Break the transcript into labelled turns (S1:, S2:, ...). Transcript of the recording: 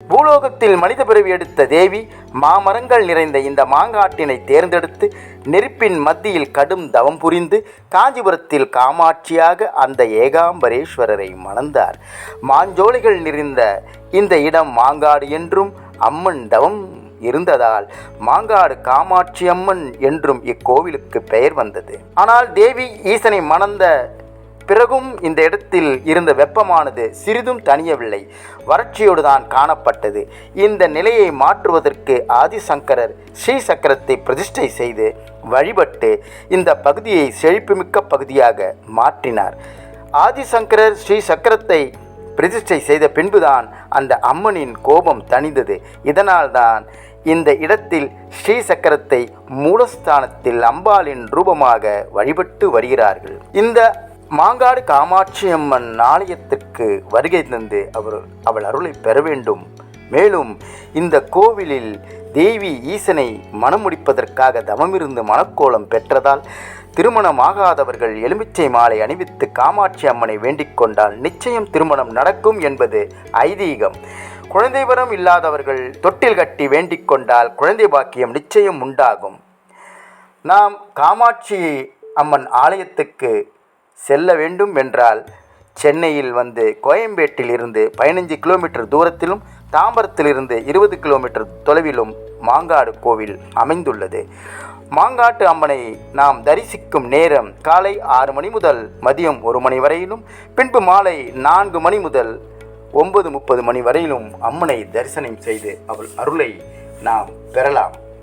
S1: பூலோகத்தில் மனித பிறவி எடுத்த தேவி மாமரங்கள் நிறைந்த இந்த மாங்காட்டினை தேர்ந்தெடுத்து நெருப்பின் மத்தியில் கடும் தவம் புரிந்து காஞ்சிபுரத்தில் காமாட்சியாக அந்த ஏகாம்பரேஸ்வரரை மணந்தார். மாஞ்சோலைகள் நிறைந்த இந்த இடம் மாங்காடு என்றும் அம்மன் தவம் இருந்ததால் மாங்காடு காமாட்சி அம்மன் என்றும் இக்கோவிலுக்கு பெயர் வந்தது. ஆனால் தேவி ஈசனை மணந்த பிறகும் இந்த இடத்தில் இருந்த வெப்பமானது சிறிதும் தணியவில்லை, வறட்சியோடு தான் காணப்பட்டது. இந்த நிலையை மாற்றுவதற்கு ஆதிசங்கரர் ஸ்ரீ சக்கரத்தை பிரதிஷ்டை செய்து வழிபட்டு இந்த பகுதியை செழிப்புமிக்க பகுதியாக மாற்றினார். ஆதிசங்கரர் ஸ்ரீ சக்கரத்தை பிரதிஷ்டை செய்த பின்புதான் அந்த அம்மனின் கோபம் தணிந்தது. இதனால்தான் இந்த இடத்தில் ஸ்ரீ சக்கரத்தை மூலஸ்தானத்தில் அம்பாளின் ரூபமாக வழிபட்டு வருகிறார்கள். இந்த மாங்காடு காமாட்சி அம்மன் ஆலயத்திற்கு வருகை தந்து அவள் அருளை பெற வேண்டும். மேலும் இந்த கோவிலில் தேவி ஈசனை மனம் முடிப்பதற்காக தவமிருந்து மனக்கோலம் பெற்றதால் திருமணமாகாதவர்கள் எலுமிச்சை மாலை அணிவித்து காமாட்சி அம்மனை வேண்டிக் கொண்டால் நிச்சயம் திருமணம் நடக்கும் என்பது ஐதீகம். குழந்தை வரம் இல்லாதவர்கள் தொட்டில் கட்டி வேண்டிக் கொண்டால் குழந்தை பாக்கியம் நிச்சயம் உண்டாகும். நாம் காமாட்சி அம்மன் ஆலயத்துக்கு செல்ல வேண்டும் என்றால் சென்னையில் வந்து கோயம்பேட்டில் இருந்து 15 கிலோமீட்டர் தூரத்திலும் தாம்பரத்திலிருந்து 20 கிலோமீட்டர் தொலைவிலும் மாங்காடு கோவில் அமைந்துள்ளது. மாங்காட்டு அம்மனை நாம் தரிசிக்கும் நேரம் காலை 6 மணி முதல் மதியம் 1 மணி வரையிலும், பின்பு மாலை 4 மணி முதல் 9:30 மணி வரையிலும் அம்மனை தரிசனம் செய்து அவள் அருளை நாம் பெறலாம்.